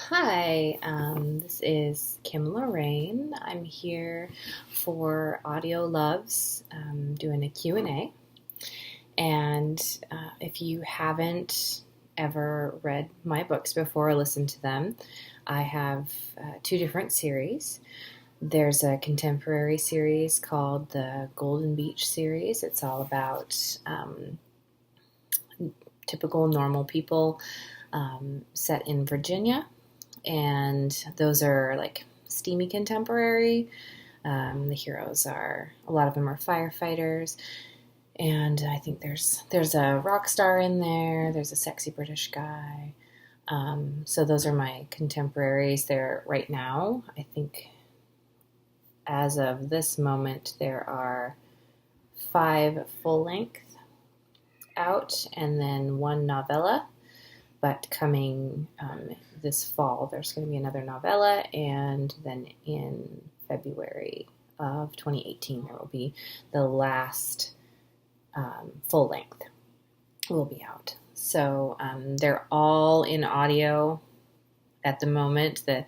Hi, this is Kim Loraine. I'm here for Audio Loves, doing a Q&A. And if you haven't ever read my books before or listened to them, I have two different series. There's a contemporary series called the Golden Beach series. It's all about typical normal people set in Virginia. And those are like steamy contemporary. The heroes are, a lot of them are firefighters. And I think there's a rock star in there. There's a sexy British guy. So those are my contemporaries there right now. I think as of this moment, there are 5 full-length out and then 1 novella. But coming this fall, there's going to be another novella, and then in February of 2018, there will be the last full length will be out. So they're all in audio at the moment. The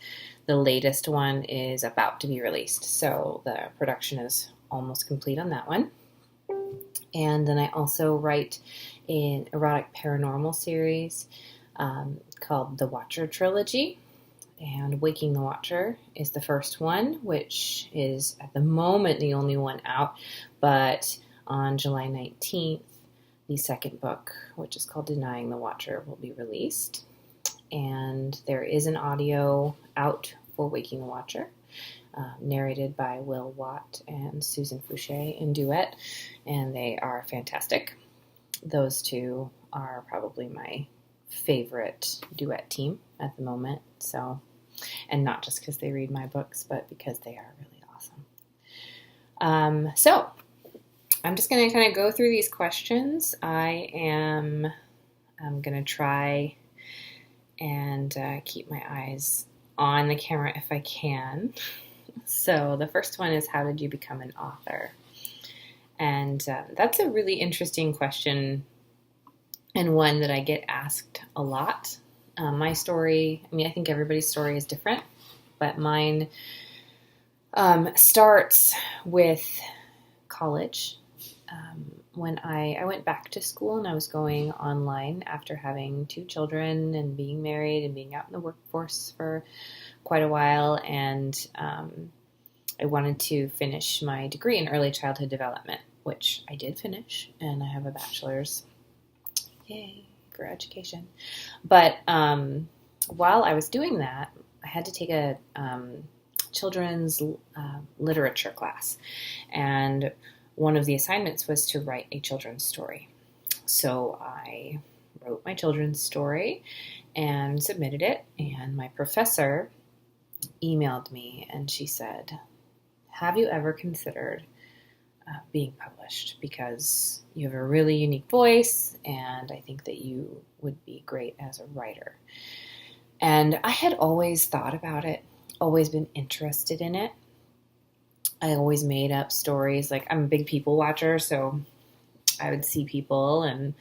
latest one is about to be released, so the production is almost complete on that one. And then I also write an erotic paranormal series called the Watcher Trilogy, and Waking the Watcher is the first one, which is at the moment the only one out, but on July 19th, the second book, which is called Denying the Watcher, will be released, and there is an audio out for Waking the Watcher, narrated by Will Watt and Susan Fouché in duet, and they are fantastic. Those two are probably my favorite duet team at the moment. So, and not just because they read my books, but because they are really awesome. So I'm just going to kind of go through these questions. I'm going to try and keep my eyes on the camera if I can. So the first one is, how did you become an author? And that's a really interesting question, and one that I get asked a lot. My story, I think everybody's story is different, but mine starts with college. When I went back to school, and I was going online after having 2 children and being married and being out in the workforce for quite a while, and I wanted to finish my degree in early childhood development, which I did finish, and I have a bachelor's. Yay for education. But while I was doing that, I had to take a children's literature class, and one of the assignments was to write a children's story. So I wrote my children's story and submitted it, and my professor emailed me, and she said, have you ever considered being published, because you have a really unique voice, and I think that you would be great as a writer. And I had always thought about it, always been interested in it. I always made up stories. Like, I'm a big people watcher, so I would see people and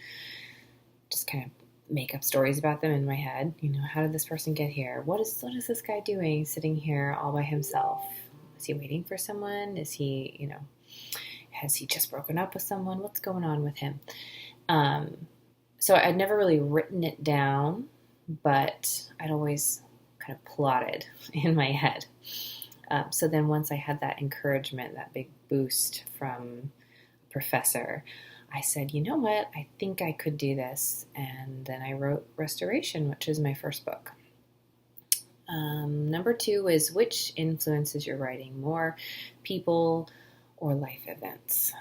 just kind of make up stories about them in my head. How did this person get here? What is this guy doing sitting here all by himself? Is he waiting for someone? Is he, has he just broken up with someone? What's going on with him? So I'd never really written it down, but I'd always kind of plotted in my head. So then once I had that encouragement, that big boost from a professor, I said, you know what? I think I could do this. And then I wrote Restoration, which is my first book. Number 2 is, which influences your writing more, people or life events?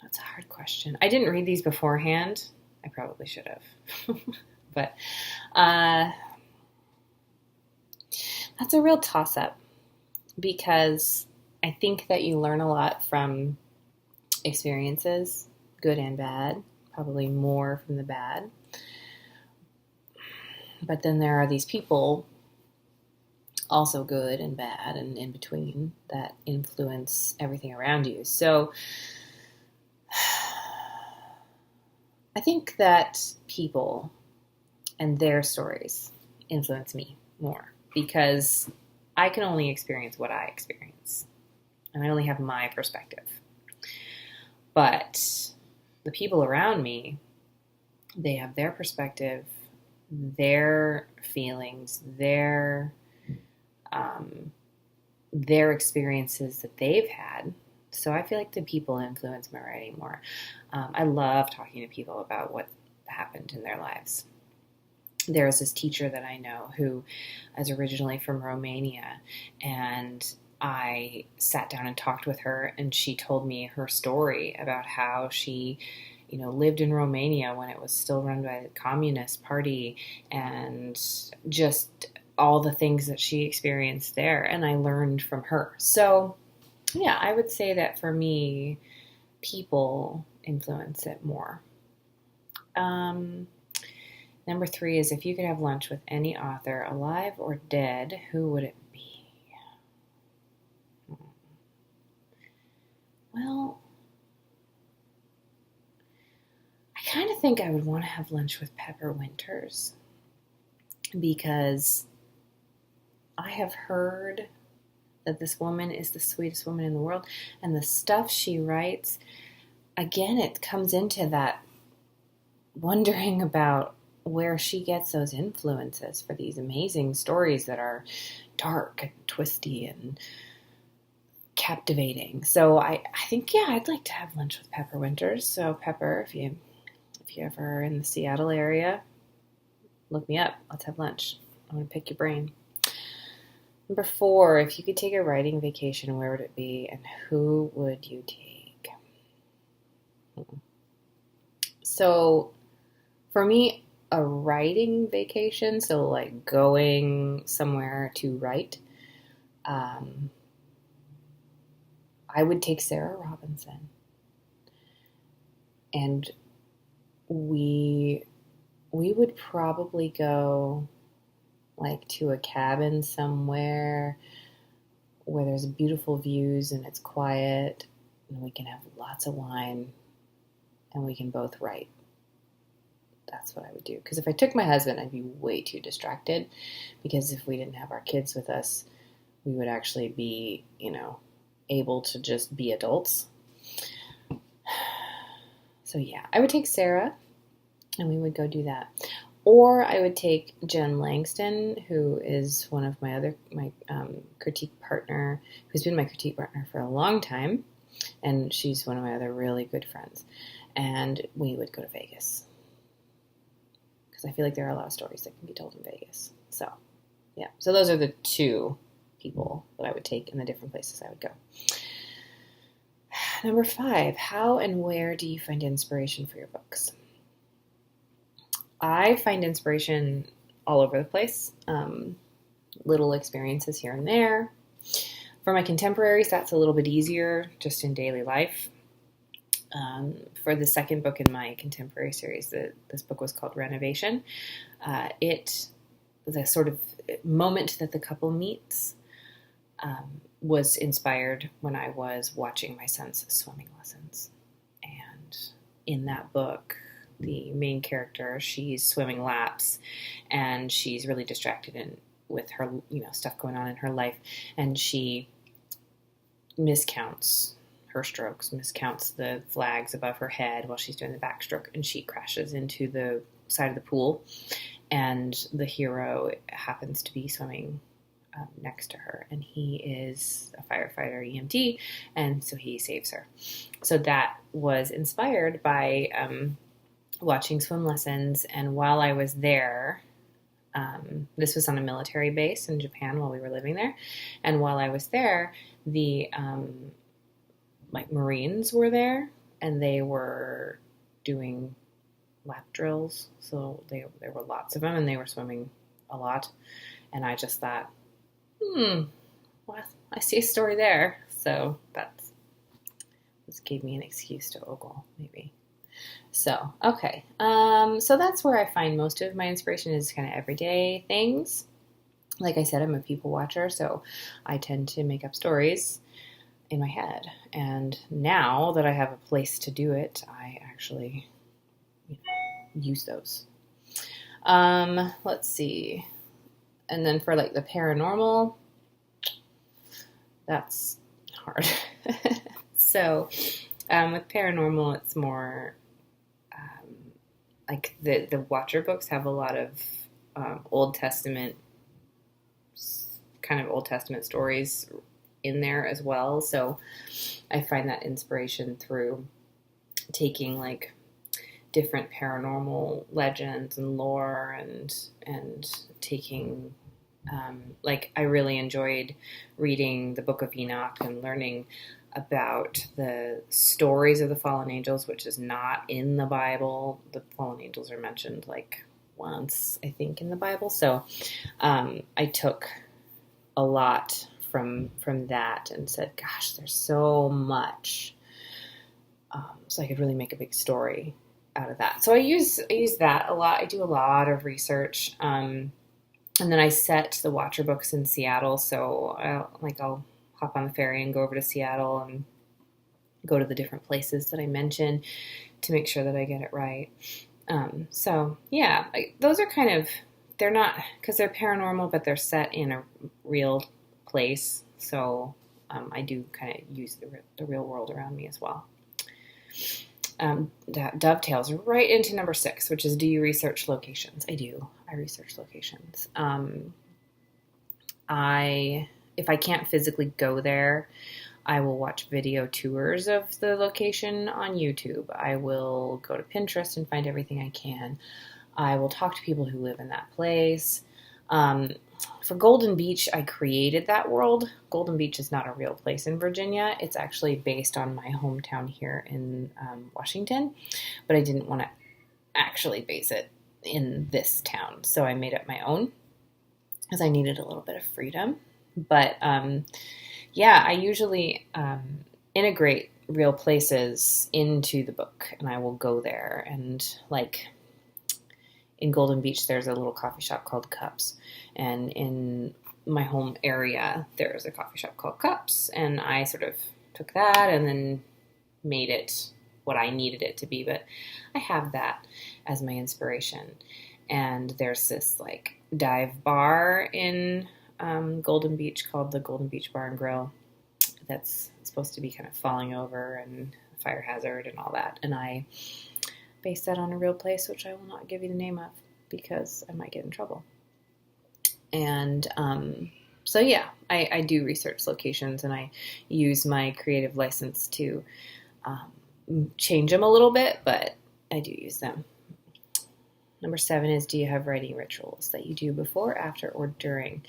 That's a hard question. I didn't read these beforehand. I probably should have. But that's a real toss-up, because I think that you learn a lot from experiences, good and bad, probably more from the bad. But then there are these people, also good and bad and in between, that influence everything around you. So I think that people and their stories influence me more, because I can only experience what I experience, and I only have my perspective. But the people around me, they have their perspective, their feelings, their experiences that they've had. So I feel like the people influence my writing more. I love talking to people about what happened in their lives. There was this teacher that I know who is originally from Romania, and I sat down and talked with her, and she told me her story about how she, lived in Romania when it was still run by the Communist Party, and just all the things that she experienced there, and I learned from her. So, yeah, I would say that for me, people influence it more. Number 3 is, if you could have lunch with any author, alive or dead, who would it be? Well, I kind of think I would want to have lunch with Pepper Winters, because I have heard that this woman is the sweetest woman in the world, and the stuff she writes, again, it comes into that wondering about where she gets those influences for these amazing stories that are dark and twisty and captivating. So I think, I'd like to have lunch with Pepper Winters. So Pepper, if you ever are in the Seattle area, look me up. Let's have lunch. I want to pick your brain. Number 4, if you could take a writing vacation, where would it be, and who would you take? So for me, a writing vacation, so like going somewhere to write, I would take Sarah Robinson, and we would probably go like to a cabin somewhere where there's beautiful views and it's quiet, and we can have lots of wine, and we can both write. That's what I would do. Because if I took my husband, I'd be way too distracted, because if we didn't have our kids with us, we would actually be, able to just be adults. So yeah, I would take Sarah, and we would go do that. Or I would take Jen Langston, who is one of my critique partner, who's been my critique partner for a long time, and she's one of my other really good friends. And we would go to Vegas, because I feel like there are a lot of stories that can be told in Vegas. So, yeah. So those are the 2 people that I would take, in the different places I would go. Number 5, how and where do you find inspiration for your books? I find inspiration all over the place, little experiences here and there. For my contemporaries, that's a little bit easier, just in daily life. For the second book in my contemporary series, this book was called Renovation. The sort of moment that the couple meets was inspired when I was watching my son's swimming lessons. And in that book, the main character, she's swimming laps, and she's really distracted with her, stuff going on in her life, and she miscounts her strokes, miscounts the flags above her head while she's doing the backstroke, and she crashes into the side of the pool, and the hero happens to be swimming next to her, and he is a firefighter, EMT, and so he saves her. So that was inspired by watching swim lessons, and while I was there, this was on a military base in Japan while we were living there, and while I was there, the Marines were there, and they were doing lap drills, so there were lots of them, and they were swimming a lot, and I just thought, well, I see a story there, so this gave me an excuse to ogle, maybe. So, okay. So that's where I find most of my inspiration, is kind of everyday things. Like I said, I'm a people watcher, so I tend to make up stories in my head. And now that I have a place to do it, I actually use those. Let's see. And then for like the paranormal, that's hard. So with paranormal, it's more like the Watcher books have a lot of Old Testament stories in there as well. So I find that inspiration through taking like different paranormal legends and lore and taking like I really enjoyed reading the Book of Enoch and learning about the stories of the fallen angels, which is not in the Bible. The fallen angels are mentioned like once, I think, in the Bible. So I took a lot from that and said, gosh, there's so much. So I could really make a big story out of that. So I use that a lot. I do a lot of research. And then I set the Watcher books in Seattle. So I'll hop on the ferry and go over to Seattle and go to the different places that I mentioned to make sure that I get it right. So yeah, those are kind of, they're not, because they're paranormal, but they're set in a real place. So I do kind of use the real world around me as well. That dovetails right into number 6, which is, do you research locations? I do. I research locations. If I can't physically go there, I will watch video tours of the location on YouTube. I will go to Pinterest and find everything I can. I will talk to people who live in that place. For Golden Beach, I created that world. Golden Beach is not a real place in Virginia. It's actually based on my hometown here in Washington, but I didn't want to actually base it in this town, so I made up my own because I needed a little bit of freedom. But yeah, I usually integrate real places into the book, and I will go there. And like in Golden Beach, there's a little coffee shop called Cups, and in my home area, there's a coffee shop called Cups, and I sort of took that and then made it what I needed it to be. But I have that as my inspiration. And there's this like dive bar in Golden Beach called the Golden Beach Bar and Grill that's supposed to be kind of falling over and a fire hazard and all that. And I based that on a real place, which I will not give you the name of because I might get in trouble. And so yeah, I do research locations, and I use my creative license to change them a little bit, but I do use them. Number 7 is, do you have writing rituals that you do before, after, or during?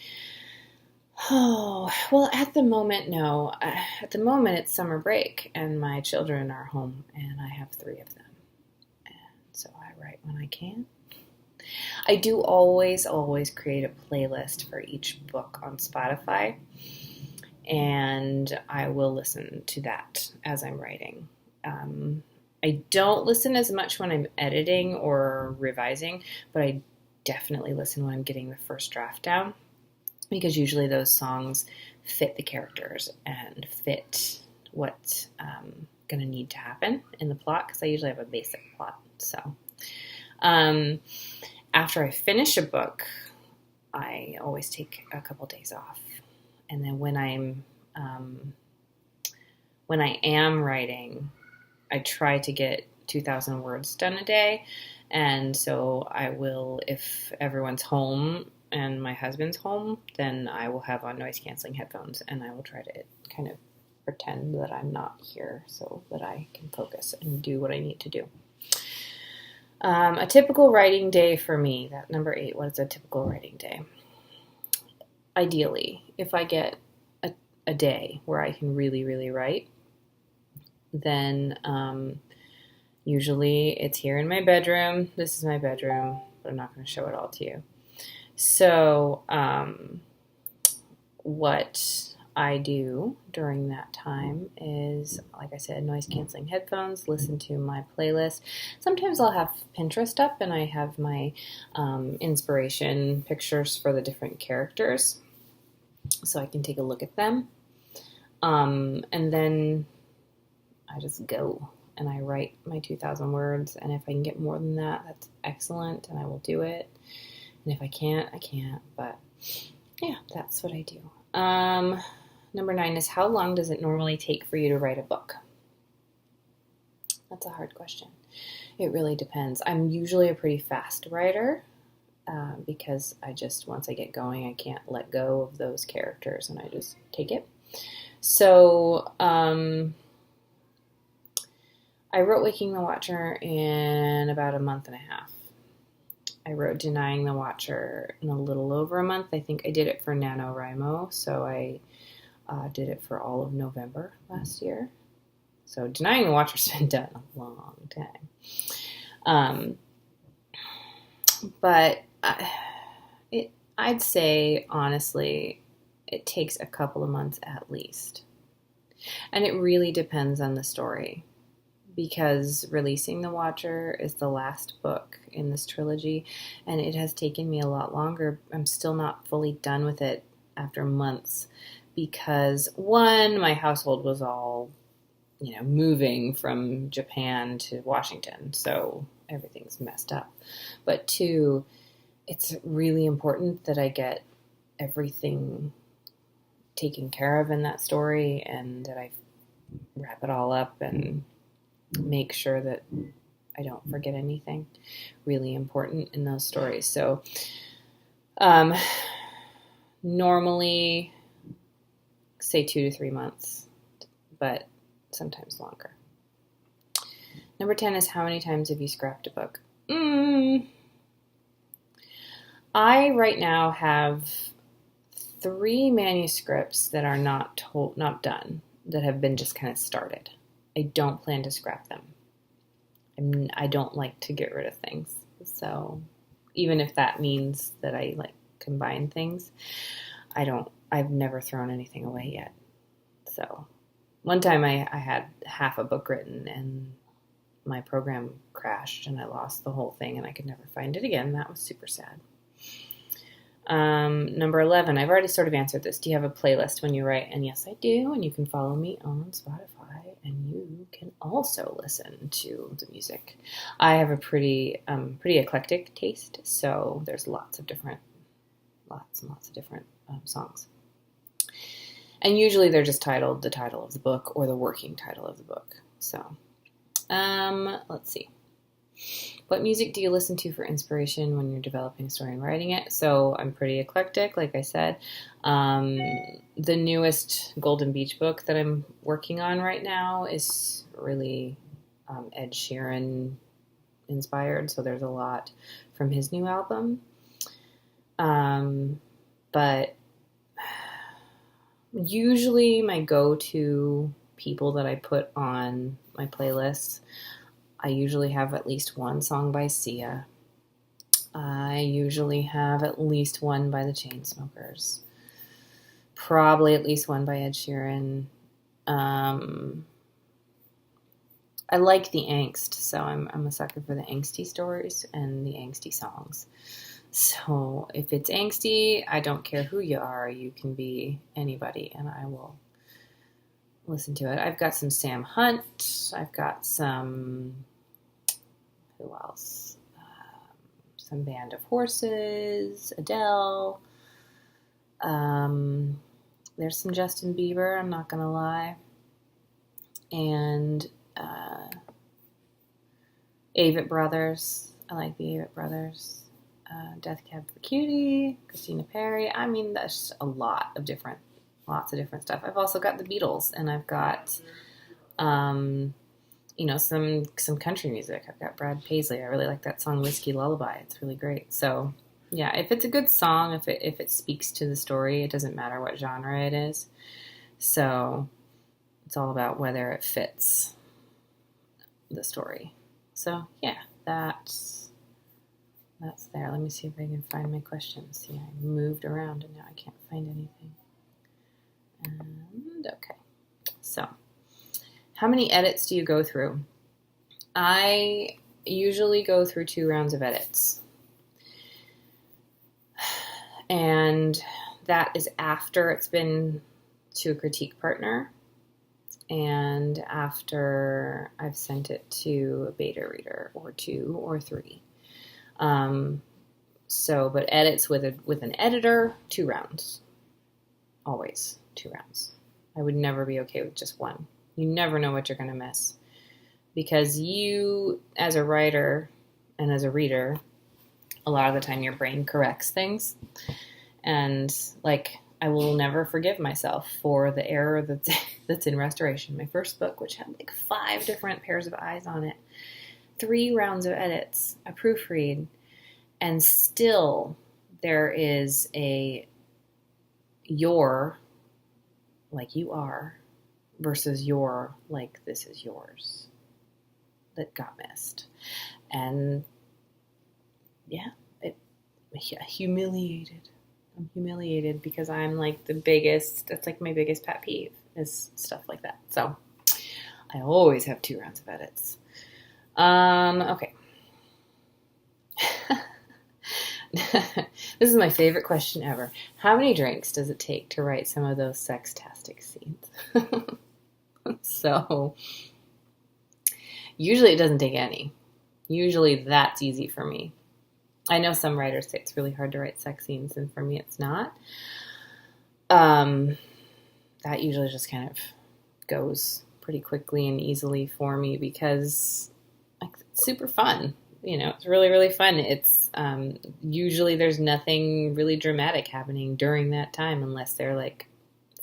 Oh, well, at the moment, no. At the moment, it's summer break, and my children are home, and I have 3 of them. And so I write when I can. I do always create a playlist for each book on Spotify, and I will listen to that as I'm writing. I don't listen as much when I'm editing or revising, but I definitely listen when I'm getting the first draft down, because usually those songs fit the characters and fit what's going to need to happen in the plot, because I usually have a basic plot. So after I finish a book, I always take a couple days off. And then when I am writing, I try to get 2,000 words done a day. And so I will, if everyone's home and my husband's home, then I will have on noise-canceling headphones, and I will try to kind of pretend that I'm not here so that I can focus and do what I need to do. A typical writing day for me, that number 8, what is a typical writing day? Ideally, if I get a day where I can really, really write, then usually it's here in my bedroom. This is my bedroom, but I'm not going to show it all to you. So what I do during that time is, like I said, noise-canceling headphones, listen to my playlist. Sometimes I'll have Pinterest up, and I have my inspiration pictures for the different characters, so I can take a look at them. And then I just go and I write my 2,000 words, and if I can get more than that, that's excellent, and I will do it. And if I can't, I can't, but yeah, that's what I do. Number 9 is, how long does it normally take for you to write a book? That's a hard question. It really depends. I'm usually a pretty fast writer because once I get going, I can't let go of those characters and I just take it. So I wrote Waking the Watcher in about a month and a half. I wrote Denying the Watcher in a little over a month. I think I did it for NaNoWriMo, so I did it for all of November last year. So Denying the Watcher's been done a long time. But I'd say, honestly, it takes a couple of months at least. And it really depends on the story, because Releasing the Watcher is the last book in this trilogy, and it has taken me a lot longer. I'm still not fully done with it after months because, one, my household was all, moving from Japan to Washington, so everything's messed up. But two, it's really important that I get everything taken care of in that story and that I wrap it all up and make sure that I don't forget anything really important in those stories. So normally say 2 to 3 months, but sometimes longer. Number 10 is, how many times have you scrapped a book? I right now have 3 manuscripts that are not done, that have been just kind of started. I don't plan to scrap them. I don't like to get rid of things. So even if that means that I combine things, I've never thrown anything away yet. So one time I had half a book written and my program crashed and I lost the whole thing and I could never find it again. That was super sad. Number 11, I've already sort of answered this. Do you have a playlist when you write? And yes, I do. And you can follow me on Spotify, and you can also listen to the music. I have a pretty eclectic taste, so there's lots and lots of different songs. And usually they're just titled the title of the book or the working title of the book. So, let's see. What music do you listen to for inspiration when you're developing a story and writing it? So I'm pretty eclectic, like I said. The newest Golden Beach book that I'm working on right now is really Ed Sheeran inspired, so there's a lot from his new album. But usually my go-to people that I put on my playlists, I usually have at least one song by Sia. I usually have at least one by the Chainsmokers. Probably at least one by Ed Sheeran. I like the angst, so I'm a sucker for the angsty stories and the angsty songs. So if it's angsty, I don't care who you are. You can be anybody, and I will listen to it. I've got some Sam Hunt. I've got some, who else? Some Band of Horses, Adele. There's some Justin Bieber, I'm not going to lie. And Avett Brothers. I like the Avett Brothers. Death Cab for Cutie, Christina Perri. I mean, that's a lots of different stuff. I've also got the Beatles, and I've got, some country music. I've got Brad Paisley. I really like that song Whiskey Lullaby. It's really great. So, yeah, if it's a good song, if it speaks to the story, it doesn't matter what genre it is. So, it's all about whether it fits the story. So, yeah, that's there. Let me see if I can find my questions. Yeah, I moved around and now I can't find anything. And okay. So, how many edits do you go through? I usually go through 2 rounds of edits. And that is after it's been to a critique partner and after I've sent it to a beta reader or 2 or 3. So, but edits with an editor, 2 rounds. Always 2 rounds. I would never be okay with just one. You never know what you're going to miss. Because you, as a writer and as a reader, a lot of the time your brain corrects things. And, like, I will never forgive myself for the error that's in Restoration. My first book, which had, like, 5 different pairs of eyes on it. 3 rounds of edits, a proofread, and still there is a your, like you are, versus your, like this is yours, that got missed. And yeah, humiliated. I'm humiliated because I'm like that's like my biggest pet peeve is stuff like that. So I always have 2 rounds of edits. Okay. This is my favorite question ever. How many drinks does it take to write some of those sextastic scenes? So, usually it doesn't take any. Usually that's easy for me. I know some writers say it's really hard to write sex scenes, and for me it's not. That usually just kind of goes pretty quickly and easily for me because like, it's super fun. You know, it's really, really fun. It's usually there's nothing really dramatic happening during that time unless they're like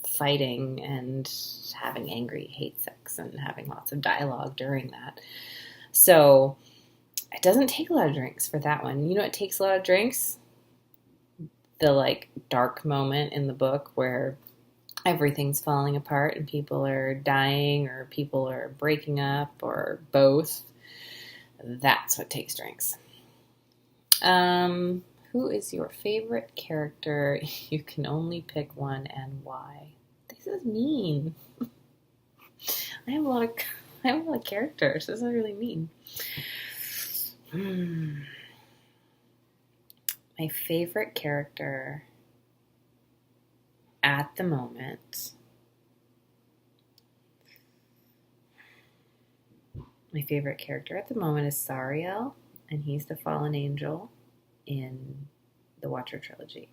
fighting and having angry hate sex and having lots of dialogue during that. So it doesn't take a lot of drinks for that one. You know what takes a lot of drinks? The like dark moment in the book where everything's falling apart and people are dying or people are breaking up or both. That's what takes drinks. Who is your favorite character? You can only pick one and why. This is mean. I have a lot of characters. This is really mean. My favorite character at the moment. My favorite character at the moment is Sariel, and he's the fallen angel in the Watcher trilogy.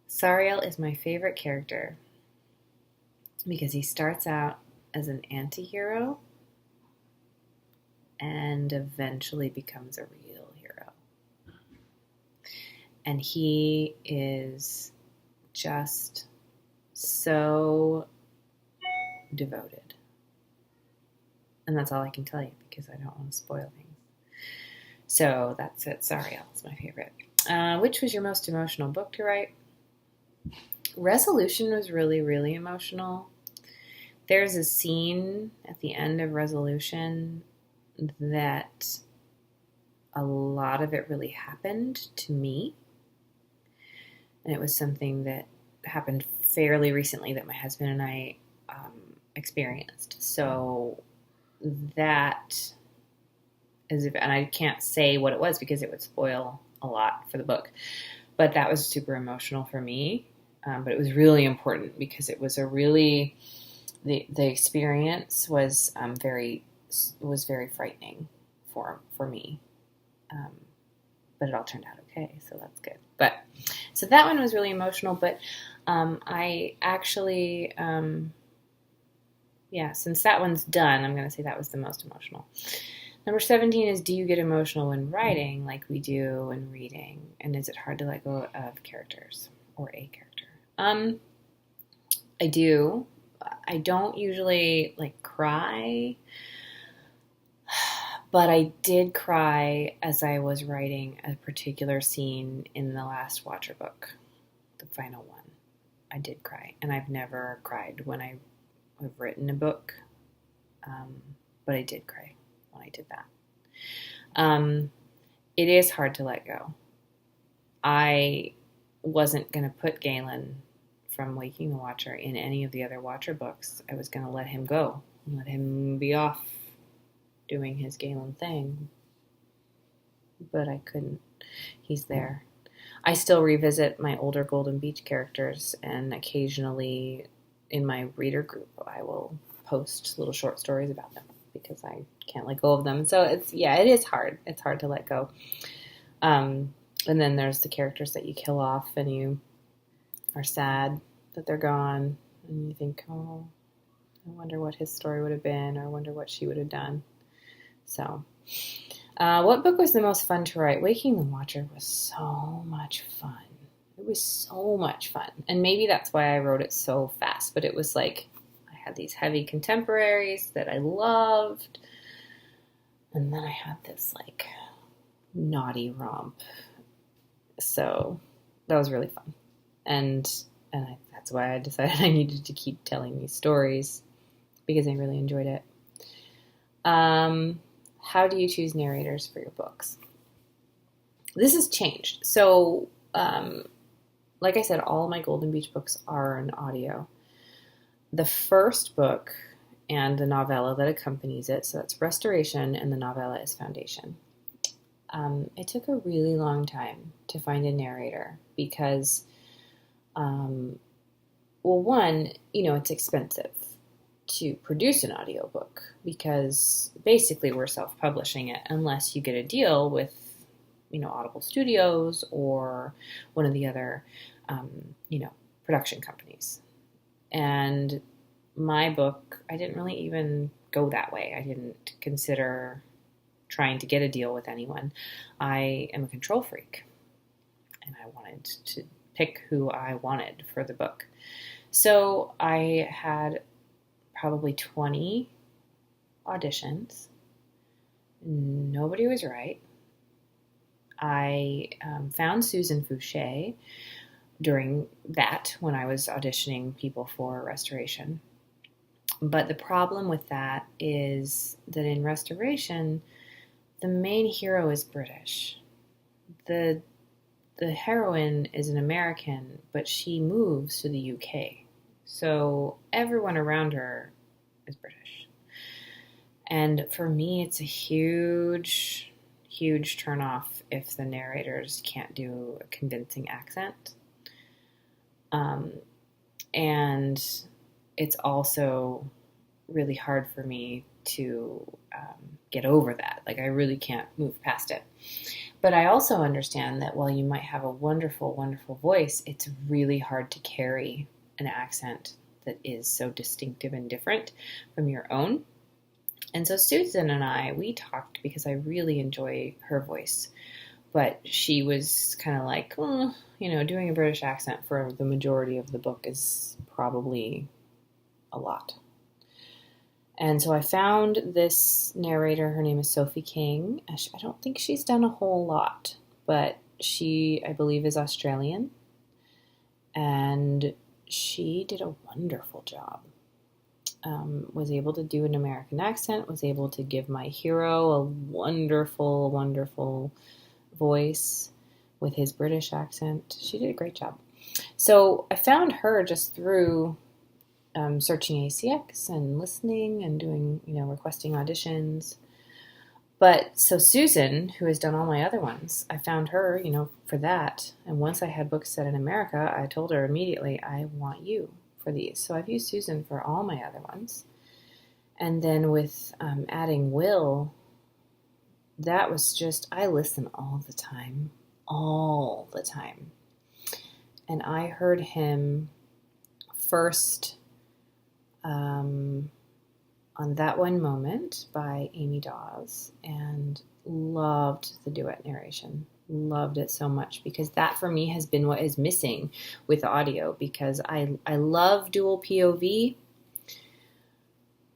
Sariel is my favorite character because he starts out as an anti-hero and eventually becomes a real hero. And he is just so devoted. And that's all I can tell you because I don't want to spoil things. So that's it. Sariel is my favorite. Which was your most emotional book to write? Resolution was really, really emotional. There's a scene at the end of Resolution that a lot of it really happened to me. And it was something that happened fairly recently that my husband and I experienced. So that is, and I can't say what it was because it would spoil a lot for the book, but that was super emotional for me. But it was really important because it was a really, the experience was very frightening for me. But it all turned out okay, so that's good. But so that one was really emotional, but I actually since that one's done, I'm going to say that was the most emotional. Number 17 is, do you get emotional when writing like we do when reading? And is it hard to let go of characters or a character? I do. I don't usually like cry, but I did cry as I was writing a particular scene in the last Watcher book, the final one. I did cry, and I've never cried when I've written a book, but I did cry when I did that. It is hard to let go. I wasn't going to put Galen from Waking the Watcher in any of the other Watcher books. I was going to let him go and let him be off doing his Galen thing, but I couldn't. He's there. I still revisit my older Golden Beach characters, and occasionally in my reader group I will post little short stories about them because I can't let go of them. So it is hard. It's hard to let go. And then there's the characters that you kill off and you are sad that they're gone. And you think, oh, I wonder what his story would have been, or I wonder what she would have done. So, what book was the most fun to write? Waking the Watcher was so much fun. It was so much fun. And maybe that's why I wrote it so fast. But it was like, I had these heavy contemporaries that I loved. And then I had this like naughty romp. So that was really fun. And that's why I decided I needed to keep telling these stories, because I really enjoyed it. How do you choose narrators for your books? This has changed. So, like I said, all of my Golden Beach books are in audio. The first book and the novella that accompanies it, so that's Restoration, and the novella is Foundation. It took a really long time to find a narrator because, well, one, it's expensive to produce an audiobook because basically we're self-publishing it unless you get a deal with, Audible Studios or one of the other, production companies. And my book, I didn't really even go that way. I didn't consider trying to get a deal with anyone. I am a control freak, and I wanted to pick who I wanted for the book. So I had probably 20 auditions. Nobody was right. I found Susan Fouché during that when I was auditioning people for Restoration. But the problem with that is that in Restoration, the main hero is British. The heroine is an American, but she moves to the UK. So everyone around her is British. And for me, it's a huge, huge turnoff if the narrators can't do a convincing accent. And it's also really hard for me to get over that. Like, I really can't move past it. But I also understand that while you might have a wonderful, wonderful voice, it's really hard to carry an accent that is so distinctive and different from your own. And so Susan and I, we talked because I really enjoy her voice. But she was kind of like, doing a British accent for the majority of the book is probably a lot. And so I found this narrator. Her name is Sophie King. I don't think she's done a whole lot, but she, I believe, is Australian. And she did a wonderful job. Was able to do an American accent, was able to give my hero a wonderful, wonderful voice with his British accent. She did a great job. So I found her just through searching ACX and listening and doing, requesting auditions. But so Susan, who has done all my other ones, I found her, for that. And once I had books set in America, I told her immediately, I want you for these. So I've used Susan for all my other ones. And then with adding Will, that was just, I listen all the time. And I heard him first on That One Moment by Amy Dawes, and loved the duet narration. Loved it so much, because that for me has been what is missing with audio, because I love dual POV,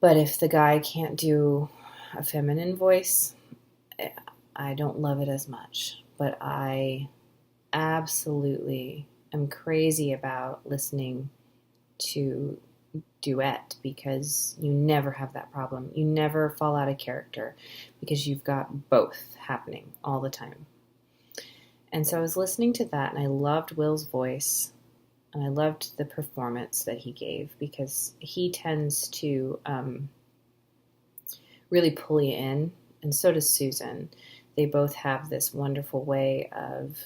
but if the guy can't do a feminine voice, I don't love it as much. But I absolutely am crazy about listening to duet, because you never have that problem. You never fall out of character because you've got both happening all the time. And so I was listening to that, and I loved Will's voice, and I loved the performance that he gave, because he tends to really pull you in, and so does Susan. They both have this wonderful way of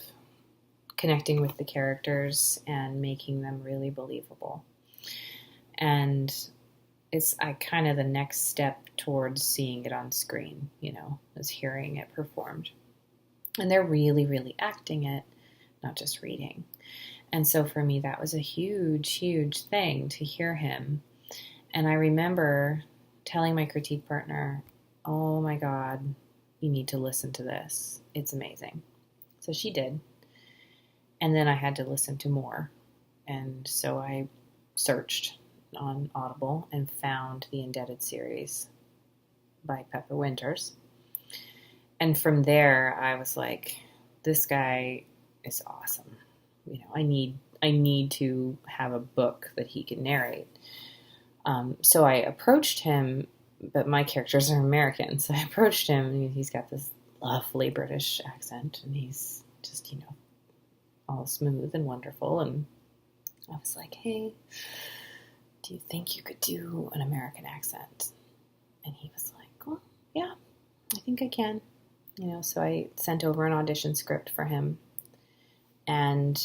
connecting with the characters and making them really believable. And it's kind of the next step towards seeing it on screen, is hearing it performed. And they're really, really acting it, not just reading. And so for me, that was a huge, huge thing to hear him. And I remember telling my critique partner, oh my God, you need to listen to this. It's amazing. So she did. And then I had to listen to more. And so I searched on Audible and found the Indebted series by Pepper Winters. And from there, I was like, this guy is awesome. You know, I need to have a book that he can narrate. So I approached him, but my characters are American. So I approached him, and he's got this lovely British accent, and he's just, you know, all smooth and wonderful. And I was like, hey, do you think you could do an American accent? And he was like, well, yeah, I think I can. You know, so I sent over an audition script for him, and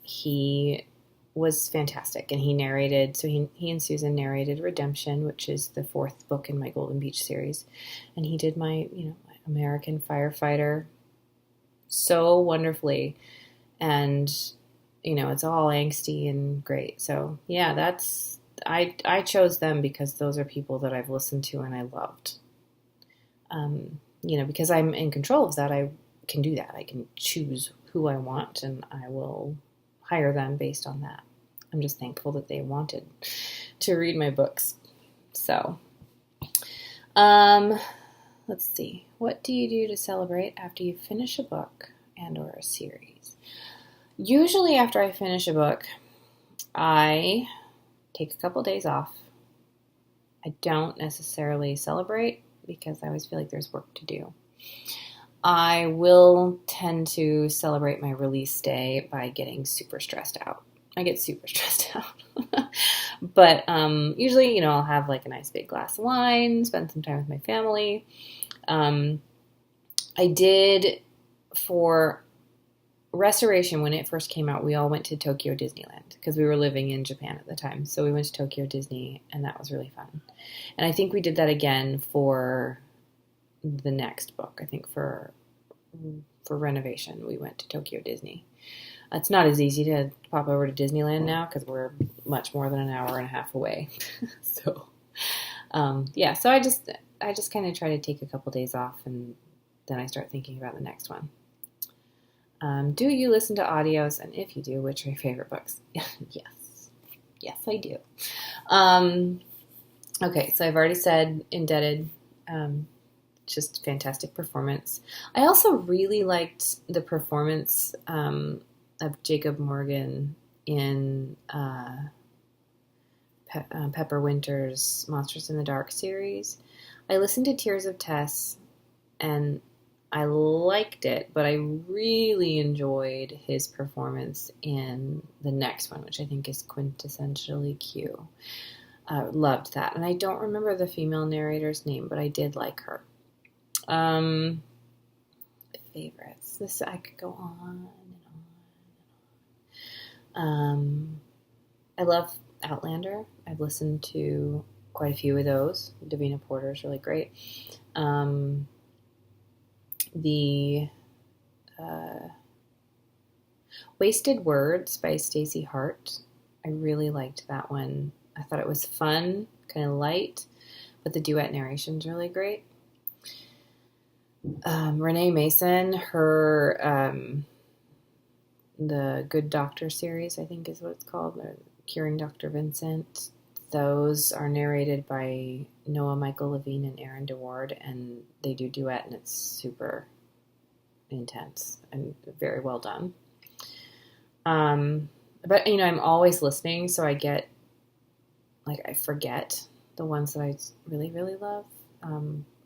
he was fantastic. And he narrated, so he and Susan narrated Redemption, which is the 4th book in my Golden Beach series. And he did my, you know, my American firefighter so wonderfully. And, you know, it's all angsty and great. So yeah, I chose them because those are people that I've listened to and I loved. You know, because I'm in control of that, I can do that. I can choose who I want, and I will hire them based on that. I'm just thankful that they wanted to read my books. So, let's see. What do you do to celebrate after you finish a book and or a series? Usually after I finish a book, I take a couple days off. I don't necessarily celebrate because I always feel like there's work to do. I will tend to celebrate my release day by getting super stressed out. I get super stressed out. But usually, you know, I'll have like a nice big glass of wine, spend some time with my family. I did, for Restoration, when it first came out, we all went to Tokyo Disneyland because we were living in Japan at the time. So we went to Tokyo Disney, and that was really fun. And I think we did that again for the next book. I think for Renovation, we went to Tokyo Disney. It's not as easy to pop over to Disneyland now because we're much more than an hour and a half away. So, yeah. So I just kind of try to take a couple days off, and then I start thinking about the next one. Do you listen to audios? And if you do, which are your favorite books? Yes, I do. Okay, so I've already said Indebted. Just fantastic performance. I also really liked the performance of Jacob Morgan in Pepper Winters' Monsters in the Dark series. I listened to Tears of Tess, and I liked it, but I really enjoyed his performance in the next one, which I think is quintessentially Q. Loved that. And I don't remember the female narrator's name, but I did like her. Favorites. This, I could go on and on. I love Outlander. I've listened to quite a few of those. Davina Porter is really great. The Wasted Words by Stacey Hart. I really liked that one. I thought it was fun, kind of light, but the duet narration's really great. Renee Mason, her the Good Doctor series, I think is what it's called, Curing Dr. Vincent. Those are narrated by Noah Michael Levine and Aaron DeWard, and they do duet, and it's super intense and very well done. But, you know, I'm always listening, so I get, like, I forget the ones that I really, really love.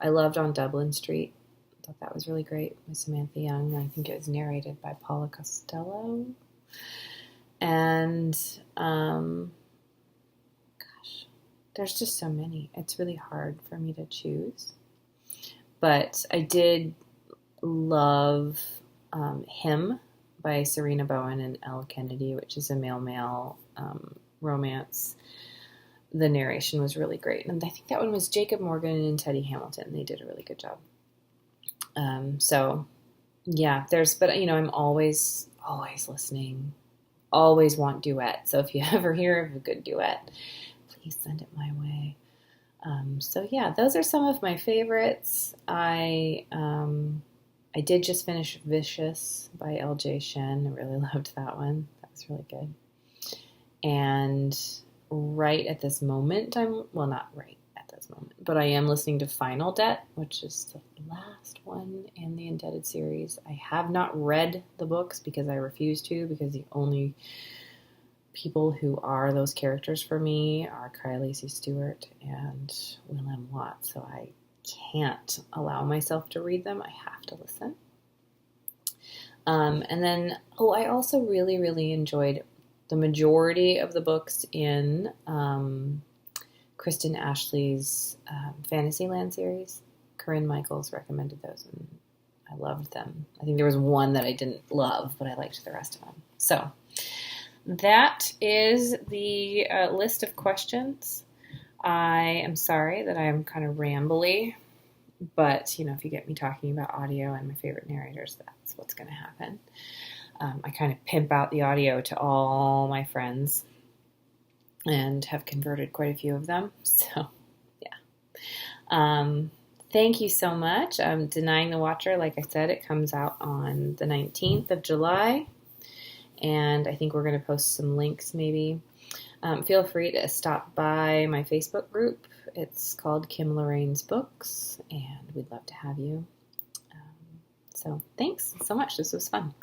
I loved On Dublin Street. I thought that was really great with Samantha Young. I think it was narrated by Paula Costello. And, there's just so many. It's really hard for me to choose. But I did love Him by Serena Bowen and Elle Kennedy, which is a male-male romance. The narration was really great. And I think that one was Jacob Morgan and Teddy Hamilton. They did a really good job. So, Yeah, but I'm always listening, always want duet. So if you ever hear of a good duet, please send it my way. So yeah, those are some of my favorites. I did just finish Vicious by L.J. Shen. I really loved that one. That was really good. And right at this moment, well, not right at this moment, but I am listening to Final Debt, which is the last one in the Indebted series. I have not read the books because I refuse to, because the only people who are those characters for me are Kylie C. Stewart and Will M. Watt, so I can't allow myself to read them. I have to listen. And then, I also really, really enjoyed the majority of the books in Kristen Ashley's Fantasyland series. Corinne Michaels recommended those, and I loved them. I think there was one that I didn't love, but I liked the rest of them. So that is the list of questions. I am sorry that I am kind of rambly, but if you get me talking about audio and my favorite narrators, that's what's going to happen. I kind of pimp out the audio to all my friends and have converted quite a few of them. So, yeah. Thank you so much. Denying the Watcher, like I said, it comes out on the 19th of July. And I think we're going to post some links maybe. Feel free to stop by my Facebook group. It's called Kim Loraine's Books, and we'd love to have you. So thanks so much. This was fun.